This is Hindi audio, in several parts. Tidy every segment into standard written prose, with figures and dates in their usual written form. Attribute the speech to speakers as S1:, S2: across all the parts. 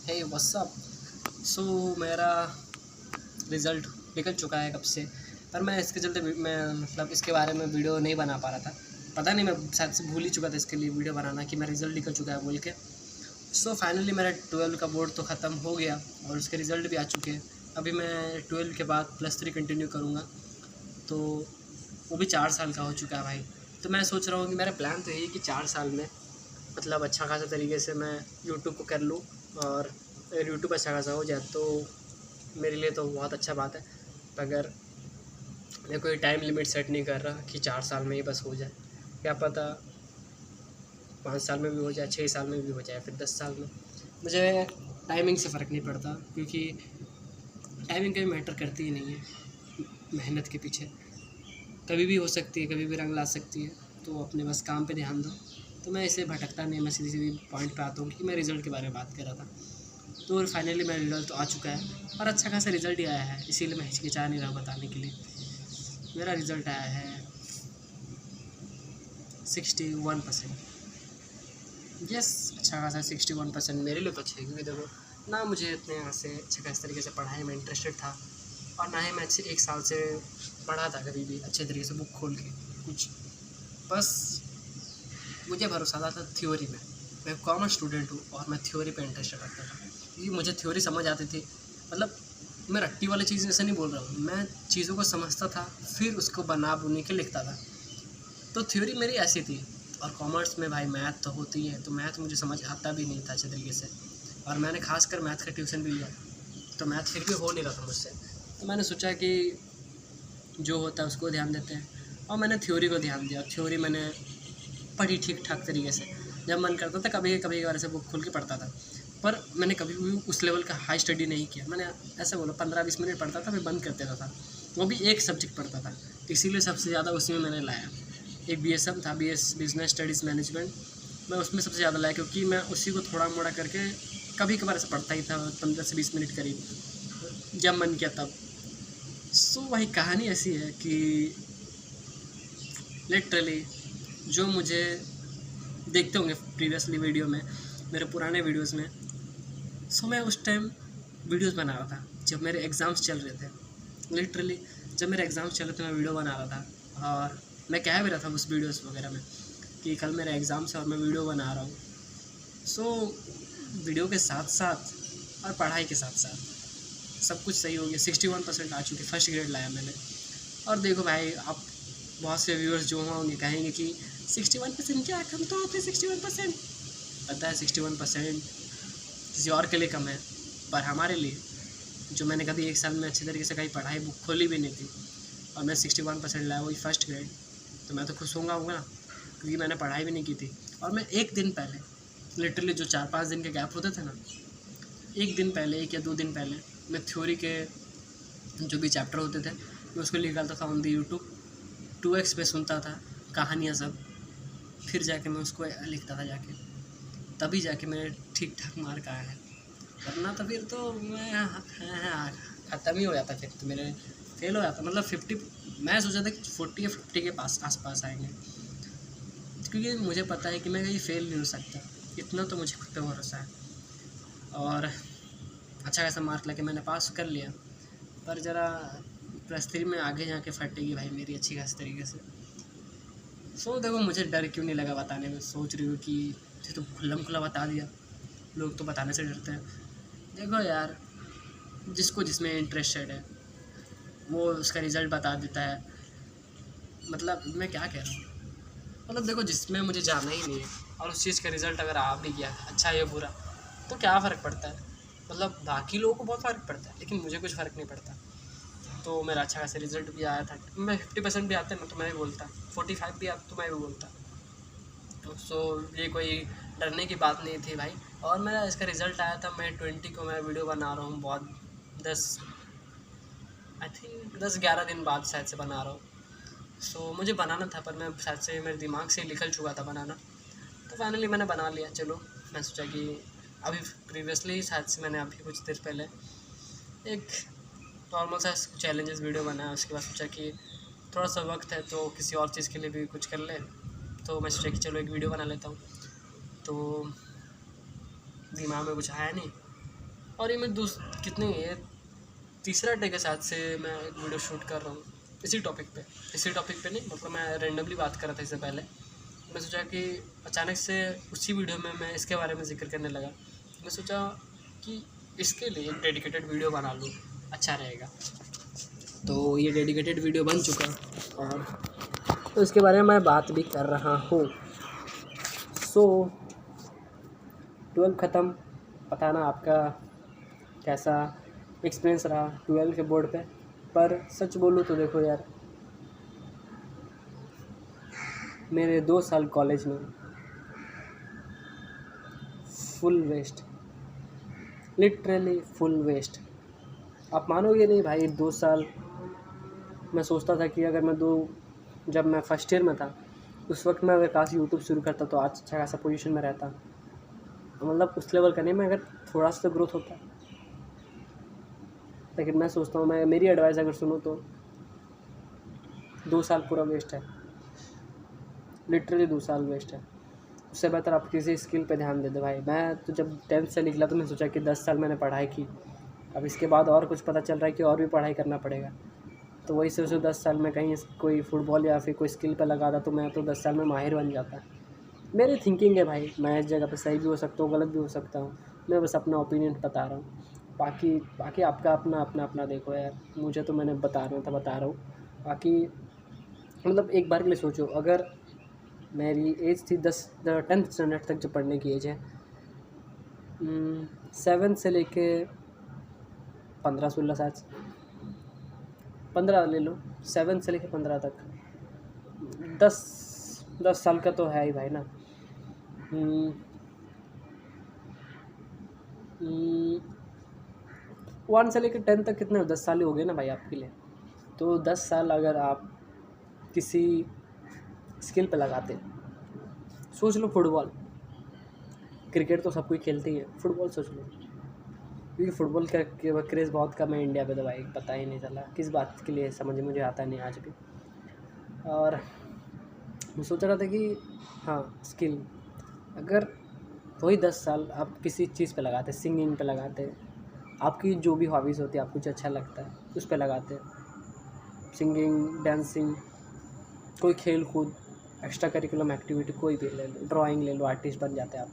S1: Hey what's up. सो मेरा रिज़ल्ट निकल चुका है कब से, पर मैं इसके चलते मैं मतलब इसके बारे में वीडियो नहीं बना पा रहा था। पता नहीं, मैं शायद से भूल ही चुका था इसके लिए वीडियो बनाना कि मेरा रिज़ल्ट निकल चुका है बोल के। सो फाइनली मेरा 12 का बोर्ड तो ख़त्म हो गया और उसके रिज़ल्ट भी आ चुके हैं। अभी मैं 12 के बाद +3 कंटिन्यू करूँगा, तो वो भी 4 साल का हो चुका है भाई। तो मैं सोच रहा हूँ कि मेरा प्लान तो यही है कि 4 साल में मतलब अच्छा खासा तरीके से मैं यूट्यूब को कर लूँ, और अगर यूट्यूब अच्छा खासा हो जाए तो मेरे लिए तो बहुत अच्छा बात है। अगर मैं कोई टाइम लिमिट सेट नहीं कर रहा कि 4 साल में ही बस हो जाए, क्या पता 5 साल में भी हो जाए, 6 साल में भी हो जाए, फिर 10 साल में। मुझे टाइमिंग से फ़र्क नहीं पड़ता, क्योंकि टाइमिंग कभी मैटर करती ही नहीं है। मेहनत के पीछे कभी भी हो सकती है, कभी भी रंग ला सकती है, तो अपने बस काम पे ध्यान दो। तो मैं इसे भटकता नहीं, मैं सीधी सीधी पॉइंट पे आता हूँ कि मैं रिज़ल्ट के बारे में बात कर रहा था। तो फाइनली मेरा रिज़ल्ट तो आ चुका है और अच्छा खासा रिज़ल्ट ही आया है, इसीलिए मैं हिचकिचा नहीं रहा बताने के लिए। मेरा रिज़ल्ट आया है 61%। यस, अच्छा खासा 61% मेरे लिए तो अच्छा है, क्योंकि देखो ना मुझे इतने यहाँ से अच्छे खास तरीके से पढ़ाई में इंटरेस्टेड था, और ना ही मैं अच्छे 1 साल से पढ़ा था कभी भी अच्छे तरीके से बुक खोल के कुछ। बस मुझे भरोसा था थ्योरी में। मैं कॉमर्स स्टूडेंट हूँ और मैं थ्योरी पे इंटरेस्टेड रखता था, क्योंकि मुझे थ्योरी समझ आती थी। मतलब मैं रट्टी वाली चीज़ ऐसे नहीं बोल रहा हूँ, मैं चीज़ों को समझता था फिर उसको बना बुनी के लिखता था। तो थ्योरी मेरी ऐसी थी। और कॉमर्स में भाई मैथ तो होती है, तो मैथ मुझे समझ आता भी नहीं था अच्छे तरीके से, और मैंने खासकर मैथ का ट्यूशन भी लिया, तो मैथ फिर भी हो नहीं रहा था मुझसे। तो मैंने सोचा कि जो होता है उसको ध्यान देते हैं, और मैंने थ्योरी को ध्यान दिया। थ्योरी मैंने पढ़ी ठीक ठाक तरीके से, जब मन करता था कभी कभी बार से बुक खोल के पढ़ता था, पर मैंने कभी भी उस लेवल का हाई स्टडी नहीं किया। मैंने ऐसे बोला 15-20 मिनट पढ़ता था, फिर बंद कर देता था, वो भी एक सब्जेक्ट पढ़ता था, इसीलिए सबसे ज़्यादा उसी में मैंने लाया। एक BSM था, बिजनेस स्टडीज़ मैनेजमेंट, मैं उसमें सबसे ज़्यादा लाया, क्योंकि मैं उसी को थोड़ा मोड़ा करके कभी कभार से पढ़ता ही था, 15 से 20 मिनट करीब जब मन किया तब। सो वही कहानी ऐसी है कि लिटरली जो मुझे देखते होंगे प्रीवियसली वीडियो में, मेरे पुराने वीडियोस में, सो मैं उस टाइम वीडियोस बना रहा था जब मेरे एग्ज़ाम्स चल रहे थे। लिटरली जब मेरे एग्ज़ाम्स चल रहे थे मैं वीडियो बना रहा था, और मैं कह भी रहा था उस वीडियोस वगैरह में कि कल मेरे एग्ज़ाम्स है और मैं वीडियो बना रहा हूँ। सो वीडियो के साथ साथ और पढ़ाई के साथ साथ सब कुछ सही हो गया। 61% आ चुके, फर्स्ट ग्रेड लाया मैंने। और देखो भाई, आप बहुत से व्यूअर्स जो होंगे कहेंगे कि 61% क्या कम तो होते 61%। पता है 61% किसी और के लिए कम है, पर हमारे लिए, जो मैंने कभी 1 साल में अच्छे तरीके से कहीं पढ़ाई बुक खोली भी नहीं थी, और मैं 61% लाया, वही फर्स्ट ग्रेड, तो मैं तो खुश होऊंगा ना, क्योंकि मैंने पढ़ाई भी नहीं की थी। और मैं एक दिन पहले, लिटरली जो 4-5 दिन के गैप होते थे ना, एक दिन पहले, 1 या 2 दिन पहले मैं थ्योरी के जो भी चैप्टर होते थे मैं उसको निकालता था ऑन दी यूट्यूब, 2x पे सुनता था कहानियाँ सब, फिर जाके मैं उसको लिखता था जाके, तभी जाके मेरे ठीक ठाक मार्क आया है। वरना तो फिर तो मैं ख़त्म ही हो जाता, फिर तो मेरे फेल हो जाता। मतलब 50, मैं सोचा था कि 40 या 50 के पास आसपास आएंगे, क्योंकि मुझे पता है कि मैं कहीं फेल नहीं हो सकता, इतना तो मुझे खुद पे भरोसा है। और अच्छा खासा मार्क लेके मैंने पास कर लिया, पर ज़रा +3 में आगे जाके फटेगी भाई मेरी अच्छी खासी तरीके से। सो देखो मुझे डर क्यों नहीं लगा बताने में, सोच रही हूँ कि ये तो खुल्लम खुला बता दिया, लोग तो बताने से डरते हैं। देखो यार, जिसको जिसमें इंटरेस्टेड है वो उसका रिज़ल्ट बता देता है। मतलब मैं क्या कह रहा हूँ, मतलब देखो जिसमें मुझे जाना ही नहीं है और उस चीज़ का रिज़ल्ट अगर आ भी गया अच्छा या बुरा, तो क्या फ़र्क पड़ता है। मतलब बाकी लोगों को बहुत फ़र्क पड़ता है, लेकिन मुझे कुछ फ़र्क नहीं पड़ता। तो मेरा अच्छा खासा रिज़ल्ट भी आया था। मैं 50% भी आते ना तो मैं भी बोलता, 45 भी आता तो मैं भी बोलता। तो ये कोई डरने की बात नहीं थी भाई। और मेरा इसका रिज़ल्ट आया था, मैं 20 को मैं वीडियो बना रहा हूँ, बहुत 10-11 दिन बाद शायद से बना रहा हूँ। मुझे बनाना था, पर मैं शायद से मेरे दिमाग से निकल चुका था बनाना, तो फाइनली मैंने बना लिया। चलो, मैं सोचा कि अभी प्रीवियसली शायद से मैंने अभी कुछ देर पहले एक नॉर्मल सा चैलेंजेस वीडियो बनाया, उसके बाद सोचा कि थोड़ा सा वक्त है तो किसी और चीज़ के लिए भी कुछ कर ले, तो मैं सोचा कि चलो एक वीडियो बना लेता हूँ। तो दिमाग में कुछ आया नहीं, और ये मैं कितने ये तीसरा टेक के साथ से मैं एक वीडियो शूट कर रहा हूँ इसी टॉपिक पे नहीं, मतलब मैं रेंडमली बात कर रहा था इससे पहले। मैं सोचा कि अचानक से उसी वीडियो में मैं इसके बारे में जिक्र करने लगा। मैं सोचा कि इसके लिए एक डेडिकेटेड वीडियो बना लूँ, अच्छा रहेगा। तो ये डेडिकेटेड वीडियो बन चुका और तो इसके बारे में मैं बात भी कर रहा हूँ। सो 12 ख़त्म, पता ना आपका कैसा एक्सपीरियंस रहा 12 के बोर्ड पे। पर सच बोलूँ तो देखो यार, मेरे 2 साल कॉलेज में full waste, literally full waste. आप मानोगे नहीं भाई, 2 साल मैं सोचता था कि अगर जब मैं फर्स्ट ईयर में था उस वक्त मैं अगर काश यूट्यूब शुरू करता तो आज अच्छा खासा पोजीशन में रहता। मतलब उस लेवल का नहीं, मैं अगर थोड़ा सा तो ग्रोथ होता। लेकिन मैं सोचता हूँ, मैं मेरी एडवाइस अगर सुनो तो 2 साल पूरा वेस्ट है, लिटरली 2 साल वेस्ट है। उससे बेहतर आप किसी स्किल पे ध्यान दे दो भाई। मैं तो जब 10th से निकला तो मैं सोचा कि 10 साल मैंने पढ़ाई की, अब इसके बाद और कुछ पता चल रहा है कि और भी पढ़ाई करना पड़ेगा। तो वही सोचो 10 साल में कहीं कोई फुटबॉल या फिर कोई स्किल पे लगा था तो मैं तो 10 साल में माहिर बन जाता। मेरी थिंकिंग है भाई, मैं इस जगह पे सही भी हो सकता हूँ, गलत भी हो सकता हूँ। मैं बस अपना ओपिनियन बता रहा हूँ। बाकी आपका अपना देखो यार, मुझे तो मैंने बता रहा हूँ। बाकी मतलब एक बार के लिए सोचो, अगर मेरी एज थी 10th स्टैंडर्ड तक जो पढ़ने की एज है, 7 से लेके 15-16 शायद 15 ले लो, 7 से लेके 15 तक 10 साल का तो है ही भाई ना। 1 से लेकर 10 तक कितने 10 साल ही हो गए ना भाई आपके लिए। तो 10 साल अगर आप किसी स्किल पे लगाते, सोच लो फुटबॉल, क्रिकेट तो सब कोई खेलती है, फुटबॉल सोच लो, क्योंकि फुटबॉल का क्रेज़ बहुत कम है इंडिया पे। तो भाई पता ही नहीं चला किस बात के लिए, समझ मुझे आता नहीं आज भी। और मैं सोच रहा था कि हाँ, स्किल अगर वही 10 साल आप किसी चीज़ पे लगाते, सिंगिंग पे लगाते, आपकी जो भी हॉबीज़ होती है, आपको जो अच्छा लगता है उस पे लगाते, सिंगिंग, डांसिंग, कोई खेल कूद, एक्स्ट्रा करिकुलम एक्टिविटी कोई भी ले लो, ड्राइंग ले लो, आर्टिस्ट बन जाते हैं आप।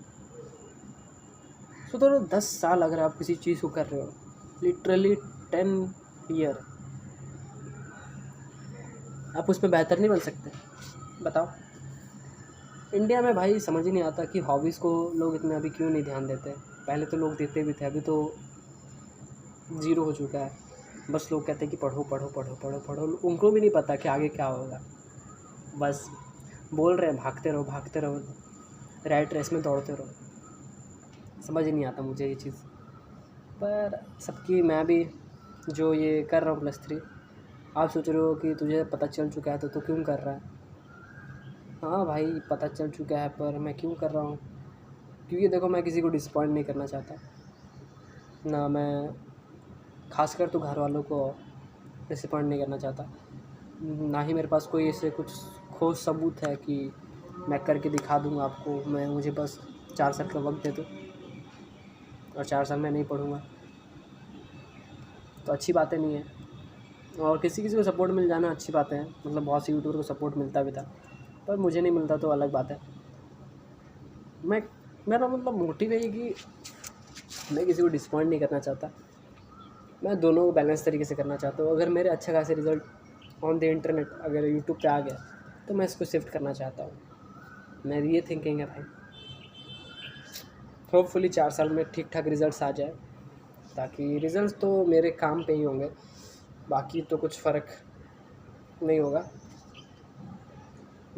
S1: सो तो 10 साल अगर आप किसी चीज़ को कर रहे हो, लिटरली 10 ईयर, आप उस पर बेहतर नहीं बन सकते? बताओ। इंडिया में भाई समझ ही नहीं आता कि हॉबीज़ को लोग इतना अभी क्यों नहीं ध्यान देते। पहले तो लोग देते भी थे, अभी तो ज़ीरो हो चुका है। बस लोग कहते हैं कि पढ़ो पढ़ो पढ़ो पढ़ो पढ़ो, उनको भी नहीं पता कि आगे क्या होगा। बस बोल रहे हैं भागते रहो, रैट रेस में दौड़ते रहो। समझ ही नहीं आता मुझे ये चीज़। पर सबकी, मैं भी जो ये कर रहा हूँ +3, आप सोच रहे हो कि तुझे पता चल चुका है तो क्यों कर रहा है। हाँ भाई पता चल चुका है, पर मैं क्यों कर रहा हूँ? क्योंकि देखो, मैं किसी को डिसअपॉइंट नहीं करना चाहता ना, मैं खासकर तो घर वालों को डिसअपॉइंट नहीं करना चाहता। ना ही मेरे पास कोई ऐसे कुछ ठोस सबूत है कि मैं करके दिखा दूँगा आपको। मुझे बस 4 साल का वक्त दे दो और 4 साल में नहीं पढ़ूँगा तो अच्छी बातें नहीं है। और किसी को सपोर्ट मिल जाना अच्छी बात है, मतलब बहुत सी यूट्यूबर को सपोर्ट मिलता भी था, पर मुझे नहीं मिलता तो अलग बात है। मेरा मतलब मोटिव है कि मैं किसी को डिसअपॉइंट नहीं करना चाहता, मैं दोनों को बैलेंस तरीके से करना चाहता हूँ। अगर मेरे अच्छे खासे रिज़ल्ट ऑन द इंटरनेट अगर यूट्यूब पे आ गया तो मैं इसको शिफ्ट करना चाहता हूँ। मेरी ये थिंकिंग है भाई। होपफुली 4 साल में ठीक ठाक रिज़ल्ट्स आ जाए, ताकि रिज़ल्ट्स तो मेरे काम पे ही होंगे, बाकी तो कुछ फ़र्क नहीं होगा।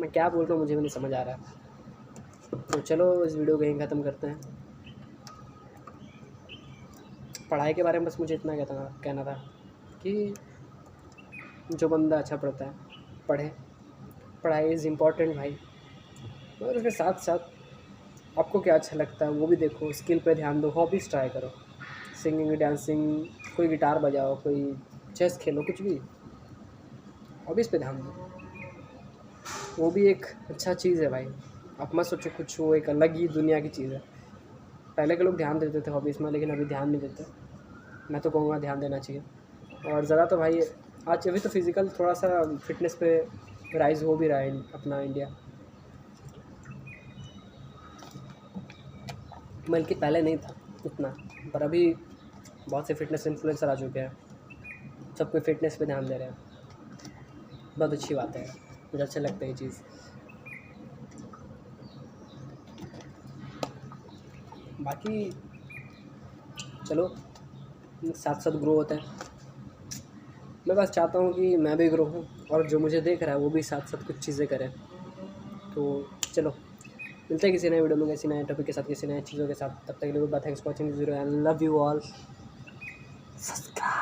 S1: मैं क्या बोल रहा हूँ मुझे भी नहीं समझ आ रहा है। तो चलो इस वीडियो को यहीं ख़त्म करते हैं। पढ़ाई के बारे में बस मुझे इतना कहना था कि जो बंदा अच्छा पढ़ता है पढ़े, पढ़ाई इज़ इम्पॉर्टेंट भाई। और उसके साथ साथ आपको क्या अच्छा लगता है वो भी देखो, स्किल पे ध्यान दो, हॉबीज़ ट्राई करो, सिंगिंग, डांसिंग, कोई गिटार बजाओ, कोई चेस खेलो, कुछ भी हॉबीज़ पे ध्यान दो। वो भी एक अच्छा चीज़ है भाई। आप मत सोचो कुछ वो एक अलग ही दुनिया की चीज़ है। पहले के लोग ध्यान देते थे हॉबीज़ में, लेकिन अभी ध्यान नहीं देते। मैं तो कहूँगा ध्यान देना चाहिए। और ज़्यादा तो भाई आज अभी तो फिज़िकल थोड़ा सा फिटनेस पे राइज हो भी रहा है अपना इंडिया, बल्कि पहले नहीं था उतना, पर अभी बहुत से फिटनेस इन्फ्लुएंसर आ चुके हैं, सब कोई फिटनेस पे ध्यान दे रहे हैं। बहुत अच्छी बात है, मुझे अच्छा लगता है ये चीज़। बाकी चलो साथ साथ ग्रो होते हैं। मैं बस चाहता हूँ कि मैं भी ग्रो हूँ और जो मुझे देख रहा है वो भी साथ साथ कुछ चीज़ें करें। तो चलो मिलते हैं किसी नए वीडियो में, किसी नए टॉपिक के साथ, किसी नए चीज़ों के साथ। तब तक के लिए goodbye, thanks for watching this video and love you all. Subscribe.